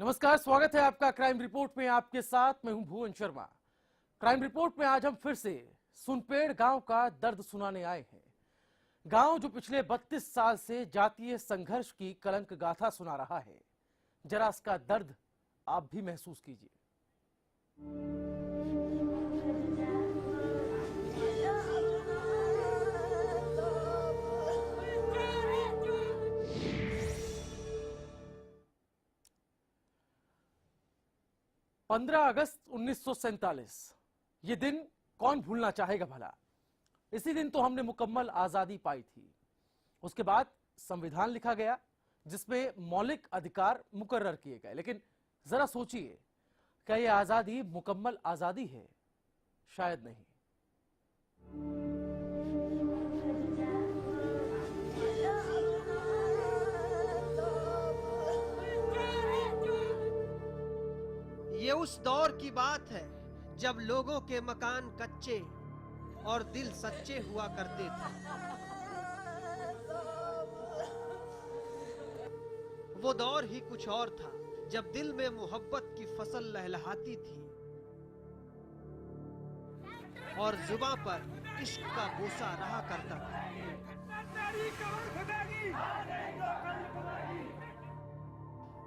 नमस्कार, स्वागत है आपका क्राइम रिपोर्ट में। आपके साथ मैं हूं भुवन शर्मा। क्राइम रिपोर्ट में आज हम फिर से सुनपेड़ गांव का दर्द सुनाने आए हैं। गांव जो पिछले 32 साल से जातीय संघर्ष की कलंक गाथा सुना रहा है। जरा इसका दर्द आप भी महसूस कीजिए। 15 अगस्त 1947, ये दिन कौन भूलना चाहेगा भला। इसी दिन तो हमने मुकम्मल आजादी पाई थी। उसके बाद संविधान लिखा गया जिसमें मौलिक अधिकार मुकर्रर किए गए। लेकिन जरा सोचिए, क्या यह आजादी मुकम्मल आजादी है? शायद नहीं। ये उस दौर की बात है जब लोगों के मकान कच्चे और दिल सच्चे हुआ करते थे। वो दौर ही कुछ और था जब दिल में मोहब्बत की फसल लहलहाती थी और जुबां पर इश्क का बोसा रहा करता था।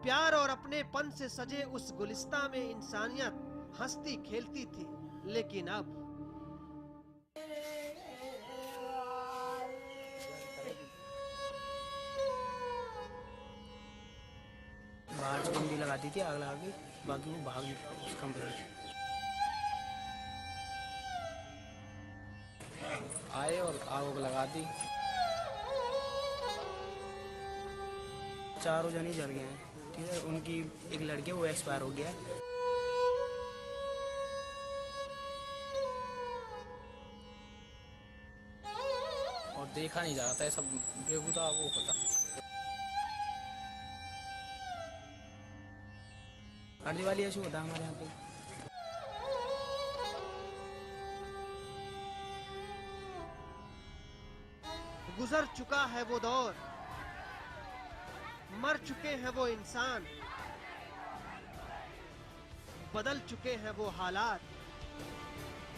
प्यार और अपनेपन से सजे उस गुलिस्तां में इंसानियत हंसती खेलती थी। लेकिन अब बाहर से बंदी लगाती थी, आग लगा के, बाकी वो भाग कंप्लीट आए और आग लगा दी। चारों जने जल गए हैं। ठीक है, उनकी एक लड़की वो एक्सपायर हो गया है। और देखा नहीं जाता है, सब बेगुदा वो होता। हर दिवाली ऐसे होता है हमारे यहाँ पे। गुजर चुका है वो दौर, मर चुके हैं वो इंसान, बदल चुके हैं वो हालात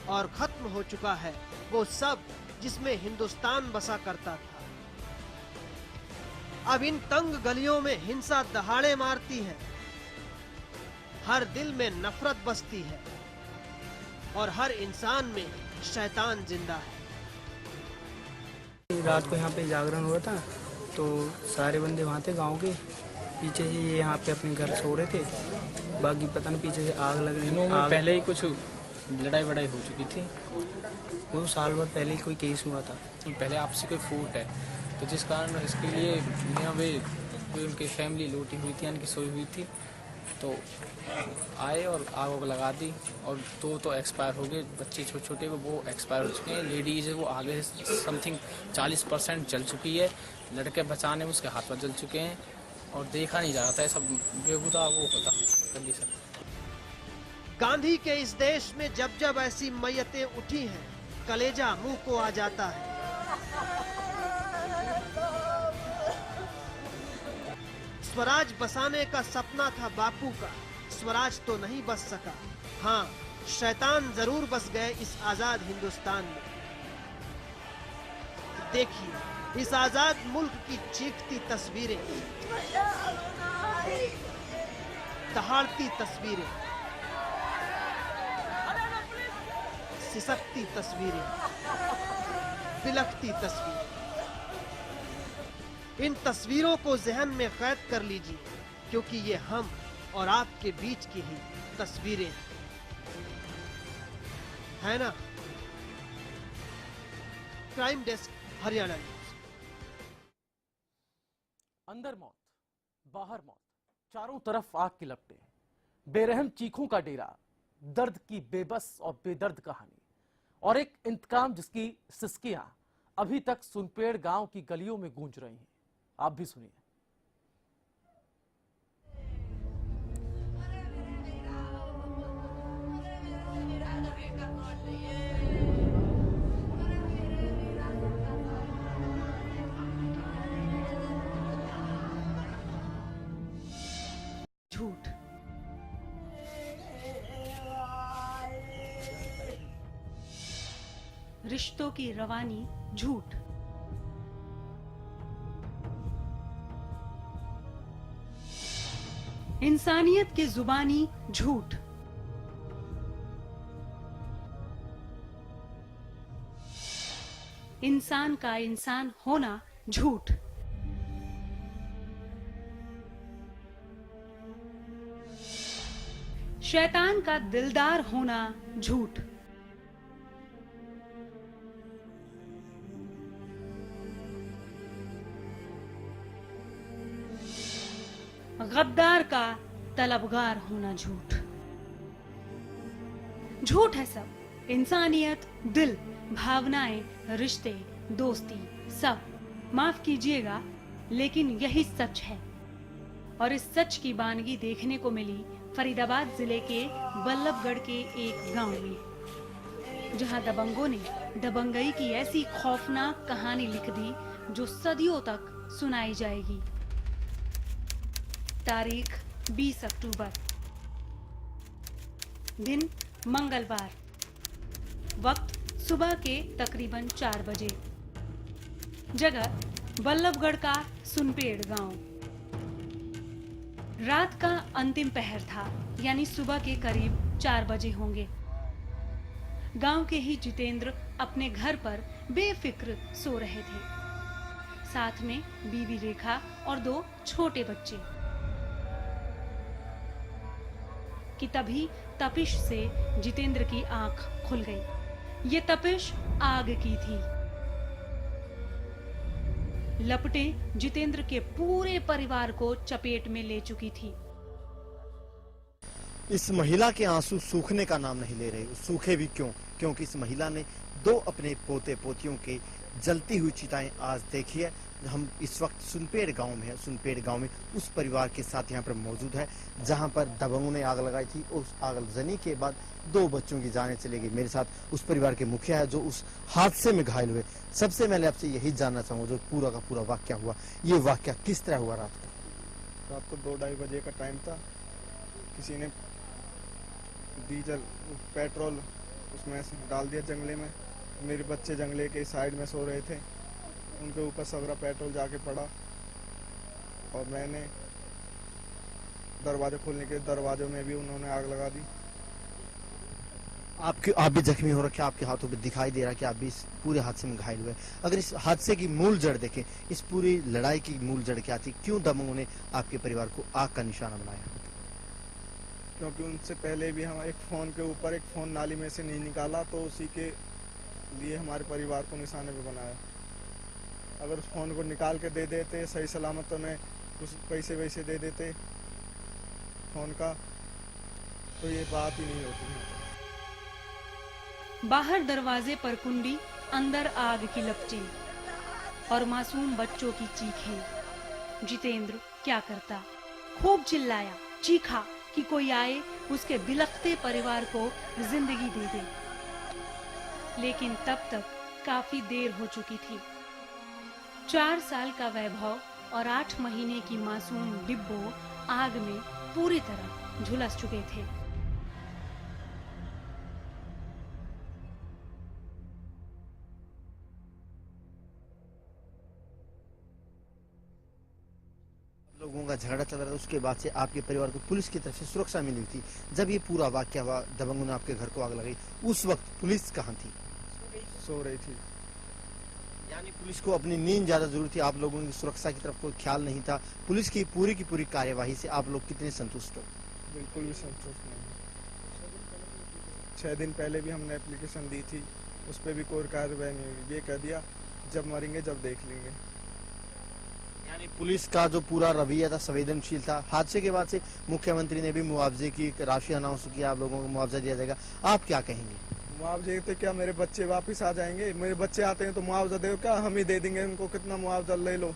और खत्म हो चुका है वो सब जिसमें हिंदुस्तान बसा करता था। अब इन तंग गलियों में हिंसा दहाड़े मारती है, हर दिल में नफरत बसती है और हर इंसान में शैतान जिंदा है। रात को यहाँ पे जागरण हुआ था तो सारे बंदे वहाँ थे गांव के। पीछे से ये यहाँ पे अपने घर सो रहे थे, बाकी पता नहीं पीछे से आग लग रही में पहले ही कुछ लड़ाई वड़ाई हो चुकी थी। वो साल भर पहले ही कोई केस हुआ था। पहले आपसी कोई फूट है तो जिस कारण इसके लिए यहाँ पे कोई उनकी फैमिली लूटी हुई थी, यानी कि सोई हुई थी, तो आए और आग लगा दी। और दो तो एक्सपायर हो गए, बच्चे छोटे छोटे वो एक्सपायर हो चुके हैं। लेडीज है वो आगे समथिंग 40% जल चुकी है। लड़के बचाने में उसके हाथ पर जल चुके हैं और देखा नहीं जाता है, सब बेगुदा वो होता कंडीशन। गांधी के इस देश में जब जब ऐसी मैयतें उठी हैं, कलेजा मुंह को आ जाता है। स्वराज बसाने का सपना था बापू का, स्वराज तो नहीं बस सका। हाँ, शैतान जरूर बस गए इस आजाद हिंदुस्तान में। देखिए इस आजाद मुल्क की चीखती तस्वीरें, दहाड़ती तस्वीरें, सिसकती तस्वीरें, बिलखती तस्वीरें। इन तस्वीरों को जहन में कैद कर लीजिए, क्योंकि ये हम और आपके बीच की ही तस्वीरें हैं, है ना? Crime desk, Haryana news. अंदर मौत, बाहर मौत, चारों तरफ आग की लपटें, बेरहम चीखों का डेरा, दर्द की बेबस और बेदर्द कहानी और एक इंतकाम जिसकी सिसकियां अभी तक सुनपेड़ गांव की गलियों में गूंज रही हैं। आप भी सुनिए। झूठ, रिश्तों की रवानी झूठ। इंसानियत की जुबानी झूठ। इंसान का इंसान होना झूठ। शैतान का दिलदार होना झूठ। गद्दार का तलबगार होना झूठ। झूठ है सब, इंसानियत, दिल, भावनाएं, रिश्ते, दोस्ती, सब। माफ कीजिएगा, लेकिन यही सच है। और इस सच की बानगी देखने को मिली फरीदाबाद जिले के बल्लभगढ़ के एक गांव में, जहां दबंगों ने दबंगई की ऐसी खौफनाक कहानी लिख दी जो सदियों तक सुनाई जाएगी। तारीख 20 अक्टूबर, दिन मंगलवार, वक्त सुबह के तकरीबन 4 बजे, जगह बल्लभगढ़ का सुनपेड़ गांव। रात का अंतिम पहर था, यानी सुबह के करीब 4 बजे होंगे। गांव के ही जितेंद्र अपने घर पर बेफिक्र सो रहे थे, साथ में बीवी रेखा और 2 छोटे बच्चे, कि तभी तपिश से जितेंद्र की आंख खुल गई। ये तपिश आग की थी। लपटें जितेंद्र के पूरे परिवार को चपेट में ले चुकी थी। इस महिला के आंसू सूखने का नाम नहीं ले रहे। सूखे भी क्यों? क्योंकि इस महिला ने 2 अपने पोते पोतियों के जलती हुई चिताएं आज देखी है। हम इस वक्त सुनपेड़ गांव में है। सुनपेड़ गांव में उस परिवार के साथ यहाँ पर मौजूद है जहां पर दबंगों ने आग लगाई थी। उस आगजनी के बाद 2 बच्चों की जानें चली गई। मेरे साथ उस परिवार के मुखिया है जो उस हादसे में घायल हुए। सबसे पहले आपसे यही जानना चाहूंगा, जो पूरा का पूरा वाकया हुआ, ये वाकया किस तरह हुआ रात को? रात को 2-2:30 बजे का टाइम था। किसी ने डीजल पेट्रोल उसमें डाल दिया जंगले में। मेरे बच्चे जंगले के साइड में सो रहे थे, उनके ऊपर सगरा पेट्रोल जाके पड़ा और मैंने दरवाजे खोलने के दरवाजों में भी उन्होंने आग लगा दी। आप भी जख्मी हो रखे, आपके हाथों पे दिखाई दे रहा है कि आप भी इस पूरे हादसे में घायल हुए। अगर इस हादसे की मूल जड़ देखें, इस पूरी लड़ाई की मूल जड़ क्या थी? क्यों दबंगों ने आपके परिवार को आग का निशाना बनाया? क्योंकि उनसे पहले भी हम एक फ़ोन के ऊपर एक फ़ोन नाली में से नहीं निकाला, तो उसी के लिए हमारे परिवार को निशाने पे बनाया। अगर उस फ़ोन को निकाल के दे देते सही सलामत, तो उन्हें कुछ पैसे वैसे दे देते फ़ोन का, तो ये बात ही नहीं होती है। बाहर दरवाजे पर कुंडी, अंदर आग की लपटें और मासूम बच्चों की चीखें। जितेंद्र क्या करता? खूब चिल्लाया, चीखा कि कोई आए उसके बिलखते परिवार को जिंदगी दे दे। लेकिन तब तक काफी देर हो चुकी थी। 4 साल का वैभव और 8 महीने की मासूम डिब्बो आग में पूरी तरह झुलस चुके थे। लोगों का झगड़ा चल रहा था, उसके बाद से आपके परिवार को पुलिस की तरफ से सुरक्षा मिली थी। जब ये पूरा वाकया हुआ, दबंगों ने आपके घर को आग लगाई, उस वक्त पुलिस कहाँ थी? सो रही थी। यानी पुलिस को अपनी नींद ज्यादा जरूरी थी, आप लोगों की सुरक्षा की तरफ कोई ख्याल नहीं था। पुलिस की पूरी कार्यवाही से आप लोग कितने संतुष्ट हो? बिल्कुल भी संतुष्ट नहीं। 6 दिन पहले भी हमने एप्लीकेशन दी थी, उस पर भी कोई कार्रवाई नहीं हुई। ये कह दिया जब मरेंगे जब देख लेंगे। यानी पुलिस का जो पूरा रवैया था संवेदनशील था। हादसे के बाद से मुख्यमंत्री ने भी मुआवजे की राशि अनाउंस किया, आप लोगों को मुआवजा दिया जाएगा। आप क्या कहेंगे? मुआवजे तो क्या, मेरे बच्चे वापस आ जाएंगे? मेरे बच्चे आते हैं तो मुआवजा दो क्या? हम ही दे देंगे उनको, कितना मुआवजा ले लो।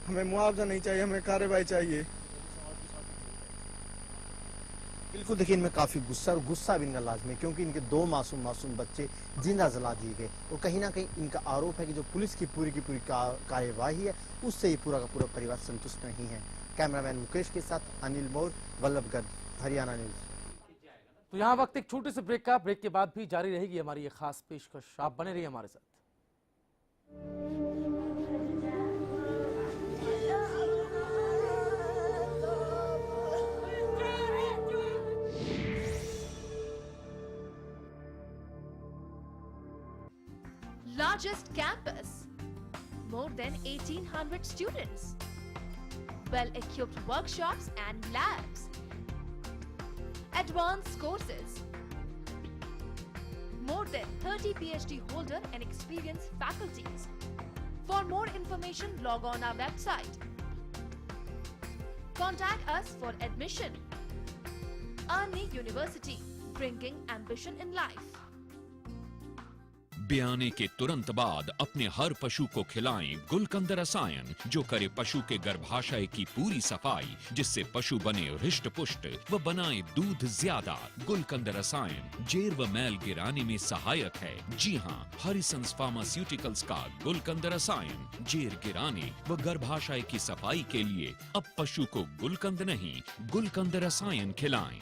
हमें मुआवजा नहीं चाहिए, हमें कार्रवाई चाहिए। बिल्कुल, देखिए इनमें काफी गुस्सा भी इनका लाजमी है, क्योंकि इनके 2 मासूम बच्चे जिंदा जला दिए गए। और कहीं ना कहीं इनका आरोप है कि जो पुलिस की पूरी कार्यवाही है, उससे ये पूरा का पूरा परिवार संतुष्ट नहीं है। कैमरामैन मुकेश के साथ अनिल मौर्य, बल्लभगढ़, हरियाणा न्यूज। तो यहां वक्त एक छोटे से ब्रेक का। ब्रेक के बाद भी जारी रहेगी हमारी ये खास पेशकश। आप बने रहिए हमारे साथ। Largest campus, more than 1800 students, well-equipped workshops and labs, advanced courses, more than 30 PhD holder and experienced faculties. For more information, log on our website. Contact us for admission. Arni University, bringing ambition in life. ब्याने के तुरंत बाद अपने हर पशु को खिलाएं गुलकंद रसायन, जो करे पशु के गर्भाशय की पूरी सफाई, जिससे पशु बने हृष्ट पुष्ट व बनाए दूध ज्यादा। गुलकंद रसायन जेर व मैल गिराने में सहायक है। जी हाँ, हरिसंस फार्मास्यूटिकल्स का गुलकंद रसायन जेर गिराने व गर्भाशय की सफाई के लिए। अब पशु को गुलकंद नहीं, गुलकंद रसायन खिलाएं।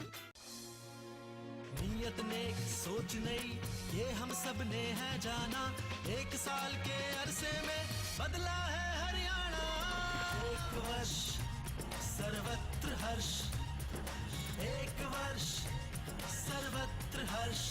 नियत नेक सोच नई, ये हम सब ने है जाना। एक साल के अरसे में बदला है हरियाणा। एक वर्ष सर्वत्र हर्ष, एक वर्ष सर्वत्र हर्ष।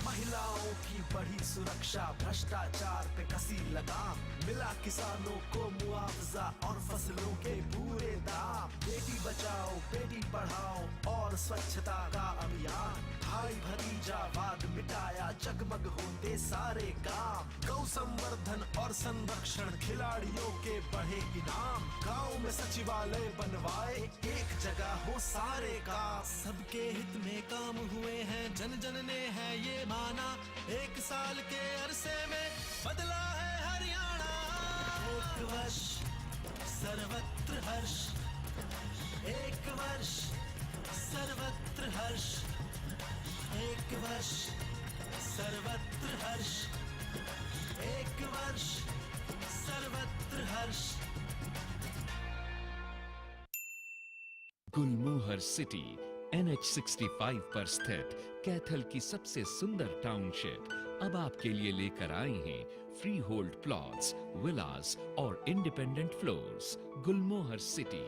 महिलाओं की बढ़ी सुरक्षा, भ्रष्टाचार पे कसी लगाम। मिला किसानों को मुआवजा और फसलों के पूरे दाम। बेटी बचाओ बेटी पढ़ाओ और स्वच्छता का अभियान। भाई भतीजावाद मिटाया, जगमग होते सारे काम। गौ संवर्धन और संरक्षण, खिलाड़ियों के बढ़े इनाम। गांव में सचिवालय बनवाए, एक जगह हो सारे काम। सबके हित में काम हुए हैं, जन जन ने है ये माना। एक साल के अरसे में बदला है हरियाणा। एक वर्ष सर्वत्र हर्ष, एक वर्ष सर्वत्र हर्ष, एक वर्ष सर्वत्र हर्ष, एक वर्ष सर्वत्र हर्ष। गुलमोहर सिटी NH65 पर स्थित कैथल की सबसे सुंदर टाउनशिप अब आपके लिए लेकर आए हैं फ्री होल्ड प्लॉट्स, विलास और independent floors. Gulmohar city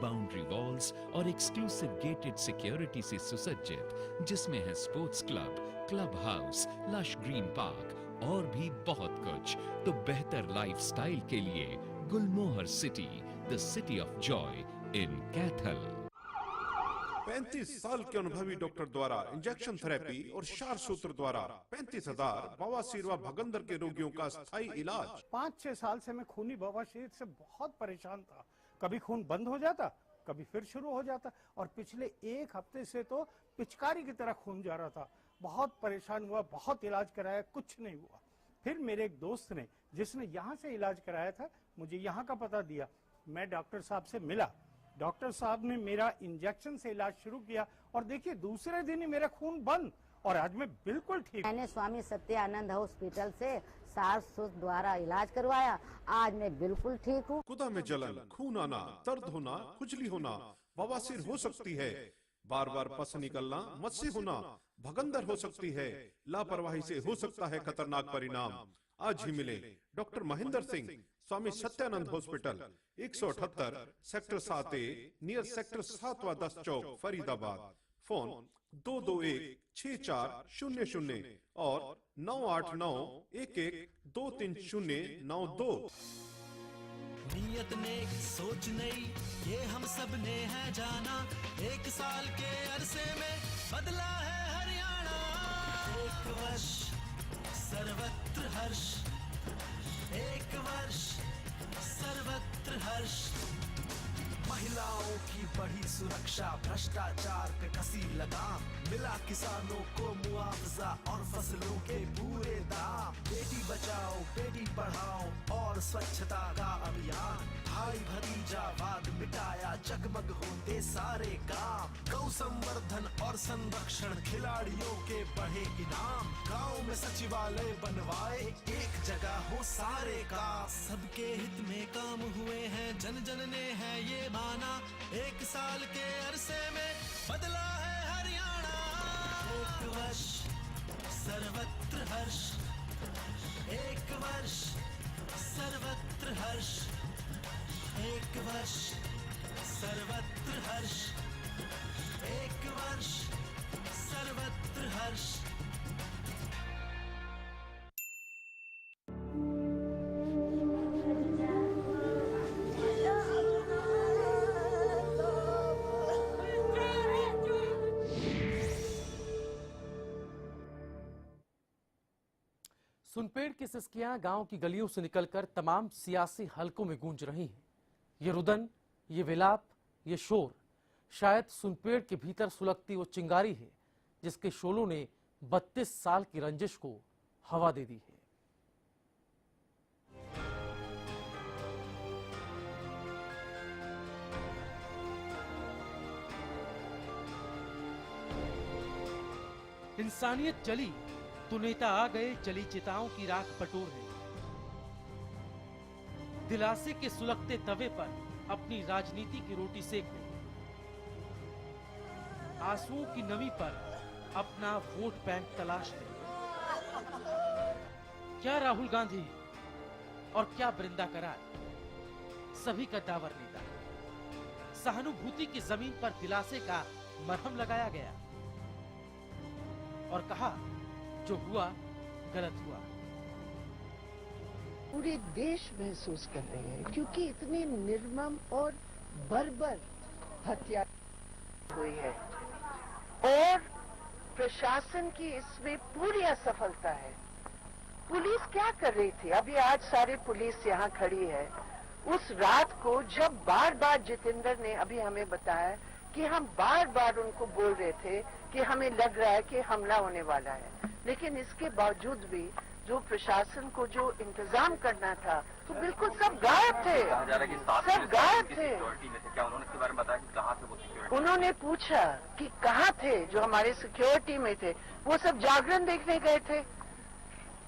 boundary walls और एक्सक्लूसिव गेटेड सिक्योरिटी से सुसज्जित, जिसमें है sports club, club house, lush green park और भी बहुत कुछ। तो बेहतर लाइफस्टाइल के लिए Gulmohar city, the city of joy in Kaithal. 35 साल के अनुभवी डॉक्टर द्वारा इंजेक्शन थेरेपी और क्षार सूत्र द्वारा 35,000 बवासीर व भगंदर के रोगियों का स्थायी इलाज। 5-6 साल से मैं खूनी बवासीर से बहुत परेशान था। कभी खून बंद हो जाता, कभी फिर शुरू हो जाता, और पिछले 1 हफ्ते से तो पिचकारी की तरह खून जा रहा था। बहुत परेशान हुआ, बहुत इलाज कराया, कुछ नहीं हुआ। फिर मेरे एक दोस्त ने, जिसने यहाँ से इलाज कराया था, मुझे यहाँ का पता दिया। मैं डॉक्टर साहब से मिला। डॉक्टर साहब ने मेरा इंजेक्शन से इलाज शुरू किया और देखिए दूसरे दिन ही मेरा खून बंद और आज मैं बिल्कुल ठीक। मैंने स्वामी सत्यानंद हॉस्पिटल से सास द्वारा इलाज करवाया। आज मैं बिल्कुल ठीक हूँ। गुदा में जलन, खून आना, दर्द होना, खुजली होना, बवासीर हो सकती है। बार बार पस निकलना, मत से होना, भगंदर हो सकती है। लापरवाही से हो सकता है खतरनाक परिणाम। आज ही मिले doctor Mahendra Singh, Swami Satyanand hospital, 178 sector 7A, near sector 7वां 10 चौक, फरीदाबाद। फोन 221-6400 और 989-11-23092। नियत नेक सोच नई, ये हम सब ने है जाना। एक साल के अरसे में बदला है हरियाणा। एक वर्ष सर्वत्र हर्ष, एक वर्ष सर्वत्र हर्ष। महिलाओं की बढ़ी सुरक्षा, भ्रष्टाचार पे कसी लगाम। मिला किसानों को मुआवजा और फसलों के पूरे दाम। बेटी बचाओ बेटी पढ़ाओ और स्वच्छता का अभियान। भाई भतीजावाद मिटाया, जगमग होते सारे काम। गौ संवर्धन और संरक्षण, खिलाड़ियों के बढ़े इनाम। गांव में सचिवालय बनवाए, एक जगह हो सारे काम। सबके हित में काम हुए हैं, जन जन ने है ये माना। एक साल के अरसे में बदला है हरियाणा। सर्वत्र हर्ष, एक वर्ष सर्वत्र हर्ष, एक वर्ष सर्वत्र हर्ष। सुनपेड़ की सिसकियां गांव की गलियों से निकलकर तमाम सियासी हलकों में गूंज रही हैं। ये रुदन, ये विलाप, ये शोर शायद सुनपेड़ के भीतर सुलगती वो चिंगारी है जिसके शोलों ने 32 साल की रंजिश को हवा दे दी है। इंसानियत चली तो नेता आ गए, चली चिताओं की राख बटोर है। दिलासे के सुलगते तवे पर अपनी राजनीति की रोटी सेक रहे। आंसुओं की नमी पर अपना वोट बैंक तलाश रहे। क्या राहुल गांधी और क्या वृंदा करार, सभी का दावर नेता। सहानुभूति की जमीन पर दिलासे का मरहम लगाया गया और कहा जो हुआ गलत हुआ। पूरे देश महसूस कर रहे हैं क्योंकि इतनी निर्मम और बर्बर हत्या हुई है और प्रशासन की इसमें पूरी असफलता है। पुलिस क्या कर रही थी? अभी आज सारी पुलिस यहाँ खड़ी है। उस रात को जब बार बार जितेंद्र ने अभी हमें बताया कि हम बार बार उनको बोल रहे थे कि हमें लग रहा है कि हमला होने वाला है, लेकिन इसके बावजूद भी जो प्रशासन को जो इंतजाम करना था तो बिल्कुल सब गायब थे, सब गायब थे। क्या उन्होंने इसके बारे में बताया कि कहाँ थे वो सिक्योरिटी? उन्होंने पूछा कि कहाँ थे जो हमारे सिक्योरिटी में थे। वो सब जागरण देखने गए थे,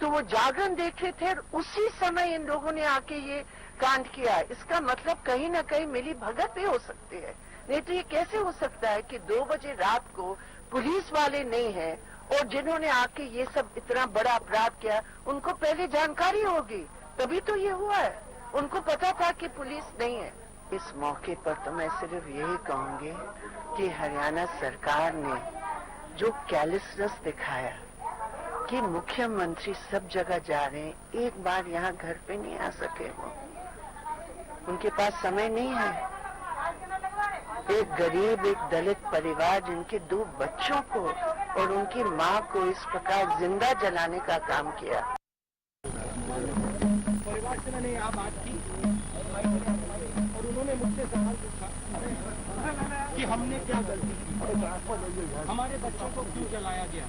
तो वो जागरण देखे थे और उसी समय इन लोगों ने आके ये कांड किया। इसका मतलब कहीं ना कहीं मिली भगत भी हो सकती है। नहीं तो ये कैसे हो सकता है कि 2 बजे रात को पुलिस वाले नहीं है और जिन्होंने आके ये सब इतना बड़ा अपराध किया उनको पहले जानकारी होगी, तभी तो ये हुआ है। उनको पता था कि पुलिस नहीं है। इस मौके पर तो मैं सिर्फ यही कहूंगी कि हरियाणा सरकार ने जो कैलिसनेस दिखाया कि मुख्यमंत्री सब जगह जा रहे हैं, एक बार यहाँ घर पे नहीं आ सके, वो उनके पास समय नहीं है। एक गरीब, एक दलित परिवार जिनके 2 बच्चों को और उनकी माँ को इस प्रकार जिंदा जलाने का काम किया। परिवार से मैंने यहाँ बात की और उन्होंने मुझसे सवाल पूछा कि हमने क्या गलती की, हमारे बच्चों को क्यों जलाया गया,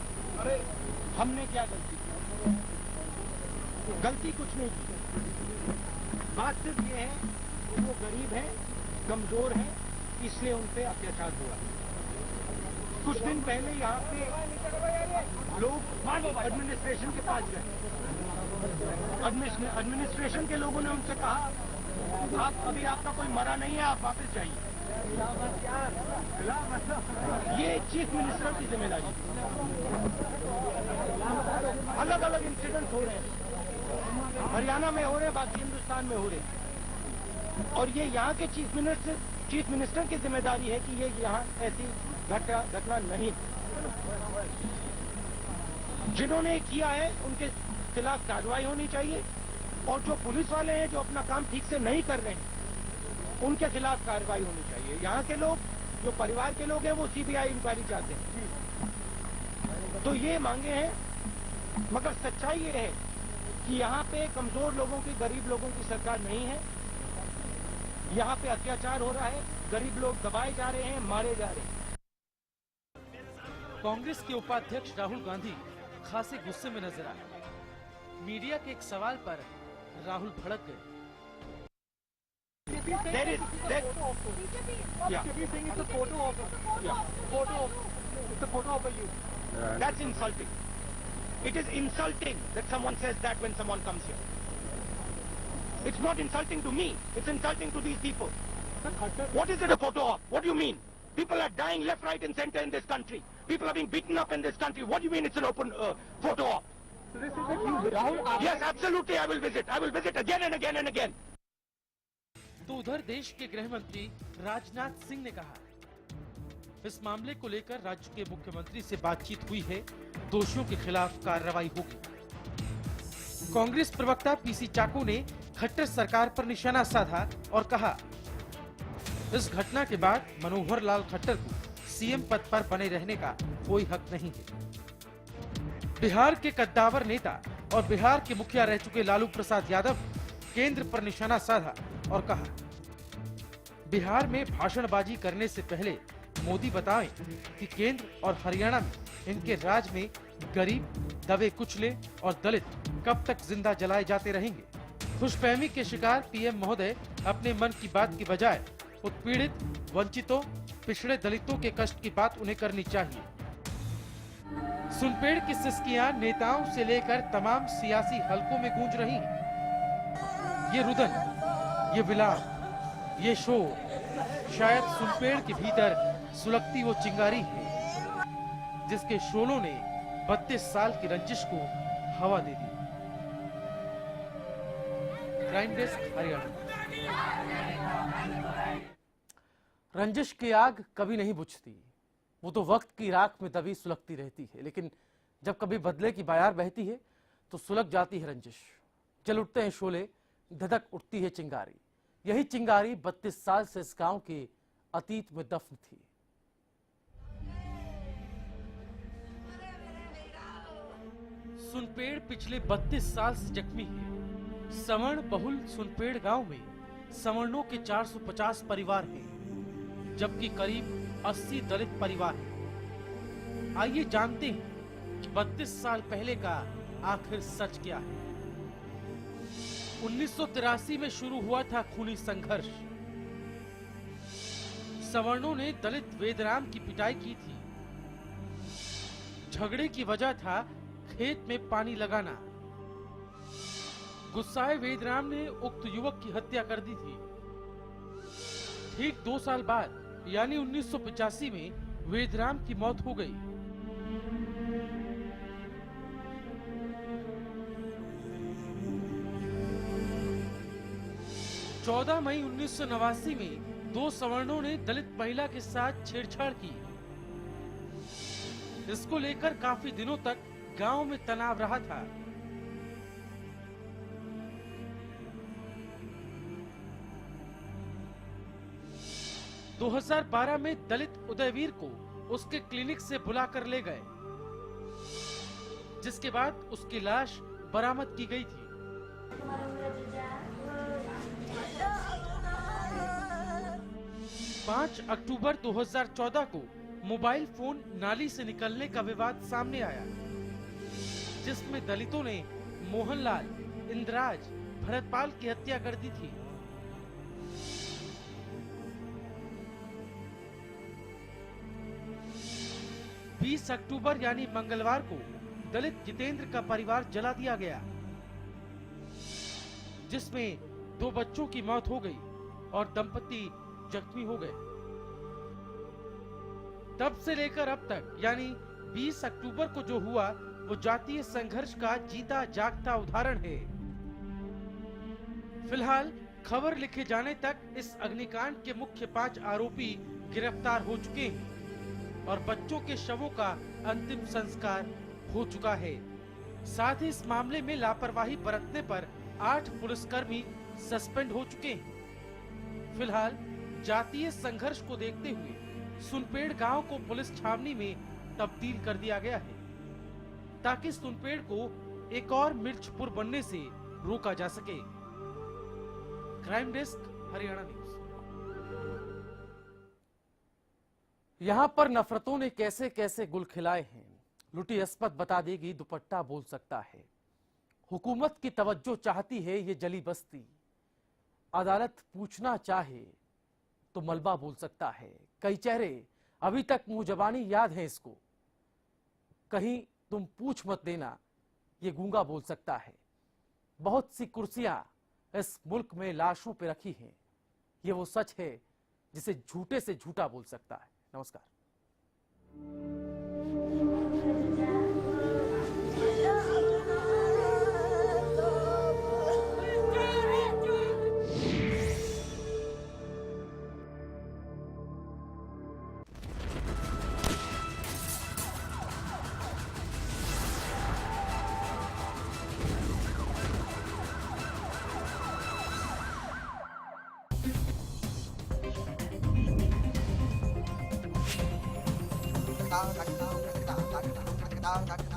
हमने क्या गलती की? गलती कुछ नहीं की। बात सिर्फ ये है कि वो गरीब है, कमजोर है, इसलिए उन पे अत्याचार हुआ। कुछ दिन पहले यहाँ पे लोग एडमिनिस्ट्रेशन के पास गए। एडमिनिस्ट्रेशन के लोगों ने उनसे कहा आप अभी आपका कोई मरा नहीं है, आप वापस जाइए। ये चीफ मिनिस्टर की जिम्मेदारी। अलग अलग इंसिडेंट हो रहे हैं, हरियाणा में हो रहे हैं, बाकी हिंदुस्तान में हो रहे हैं। और ये यहाँ के चीफ मिनिस्टर की जिम्मेदारी है कि ये यहाँ ऐसी घटना नहीं। जिन्होंने किया है उनके खिलाफ कार्रवाई होनी चाहिए और जो पुलिस वाले हैं जो अपना काम ठीक से नहीं कर रहे हैं उनके खिलाफ कार्रवाई होनी चाहिए। यहाँ के लोग, जो परिवार के लोग हैं, वो सीबीआई इंक्वायरी चाहते हैं। तो ये मांगे हैं, मगर सच्चाई ये है कि यहाँ पे कमजोर लोगों की, गरीब लोगों की सरकार नहीं है। यहाँ पे अत्याचार हो रहा है, गरीब लोग दबाए जा रहे हैं, मारे जा रहे हैं। कांग्रेस के उपाध्यक्ष राहुल गांधी खासे गुस्से में नजर आए। मीडिया के एक सवाल पर राहुल भड़क गए। That's insulting. It is insulting that someone says that when someone comes here. It's not insulting to me. It's insulting to these people. What is it a photo of? What do you mean? People are dying left, right and center in this country. People are being beaten up in this country. What do you mean it's an open photo of? Yes, absolutely, I will visit. I will visit again and again and again. तो उधर देश के गृह मंत्री राजनाथ सिंह ने कहा, इस मामले को लेकर राज्य के मुख्यमंत्री से बातचीत हुई है, दोषियों के खिलाफ कार्रवाई होगी। कांग्रेस प्रवक्ता पीसी चाको ने खट्टर सरकार पर निशाना साधा और कहा, इस घटना के बाद मनोहर लाल खट्टर को सीएम पद पर बने रहने का कोई हक नहीं है। बिहार के कद्दावर नेता और बिहार के मुखिया रह चुके लालू प्रसाद यादव केंद्र पर निशाना साधा और कहा, बिहार में भाषणबाजी करने से पहले मोदी बताएं कि केंद्र और हरियाणा में इनके राज में गरीब, दबे कुचले और दलित कब तक जिंदा जलाए जाते रहेंगे। खुशफहमी के शिकार पीएम महोदय अपने मन की बात की बजाय उत्पीड़ित, वंचितों, पिछड़े दलितों के कष्ट की बात उन्हें करनी चाहिए। सुनपेड़ की सिसकियां नेताओं से लेकर तमाम सियासी हलकों में गूंज रही हैं। ये रुदन, ये विलाप, ये शोर शायद सुनपेड़ के भीतर सुलगती वो चिंगारी है जिसके शोलों ने 32 साल की रंजिश को हवा दे दी। Crime desk, Haryana. रंजिश की आग कभी नहीं बुझती, वो तो वक्त की राख में दबी सुलगती रहती है, लेकिन जब कभी बदले की बयार बहती है तो सुलग जाती है रंजिश, जल उठते हैं शोले, धधक उठती है चिंगारी। यही चिंगारी 32 साल से इस गांव के अतीत में दफन थी। सुनपेड़ पिछले 32 साल से जख्मी है। सवर्ण बहुल सुनपेड़ गांव में सवर्णों के 450 परिवार हैं, जबकि करीब 80 दलित परिवार हैं। आइए जानते हैं कि 32 साल पहले का आखिर सच क्या है। 1983 में शुरू हुआ था खूनी संघर्ष। सवर्णों ने दलित वेदराम की पिटाई की थी। झगड़े की वजह था खेत में पानी लगाना। गुस्साए वेदराम ने उक्त युवक की हत्या कर दी थी। ठीक 2 साल बाद यानी 1985 में वेदराम की मौत हो गई। चौदह मई 1989 में 2 सवर्णों ने दलित महिला के साथ छेड़छाड़ की। इसको लेकर काफी दिनों तक गांव में तनाव रहा था। दो 2012 में दलित उदयवीर को उसके क्लिनिक से बुलाकर ले गए, जिसके बाद उसकी लाश बरामद की गई थी। 5 अक्टूबर 2014 को मोबाइल फोन नाली से निकलने का विवाद सामने आया, जिसमें दलितों ने मोहनलाल, इंद्राज, भरतपाल की हत्या कर दी थी। बीस अक्टूबर यानी मंगलवार को दलित जितेंद्र का परिवार जला दिया गया, जिसमें 2 बच्चों की मौत हो गई और दंपति जख्मी हो गए। तब से लेकर अब तक यानी 20 अक्टूबर को जो हुआ वो जातीय संघर्ष का जीता जागता उदाहरण है। फिलहाल खबर लिखे जाने तक इस अग्निकांड के मुख्य 5 आरोपी गिरफ्तार हो चुके हैं और बच्चों के शवों का अंतिम संस्कार हो चुका है। साथ ही इस मामले में लापरवाही बरतने पर 8 पुलिसकर्मी सस्पेंड हो चुके हैं। फिलहाल जातीय संघर्ष को देखते हुए सुनपेड़ गांव को पुलिस छावनी में तब्दील कर दिया गया है, ताकि सुनपेड़ को एक और मिर्चपुर बनने से रोका जा सके। Crime desk, Haryana news. यहां पर नफरतों ने कैसे कैसे गुल खिलाए हैं, लुटी अस्पत बता देगी दुपट्टा बोल सकता है। हुकूमत की तवज्जो चाहती है ये जली बस्ती, अदालत पूछना चाहे तो मलबा बोल सकता है। कई चेहरे अभी तक मुंह जबानी याद है इसको, कहीं तुम पूछ मत देना ये गूंगा बोल सकता है। बहुत सी कुर्सियां इस मुल्क में लाशों पे रखी हैं, ये वो सच है जिसे झूठे से झूठा बोल सकता है। नमस्कार। da da da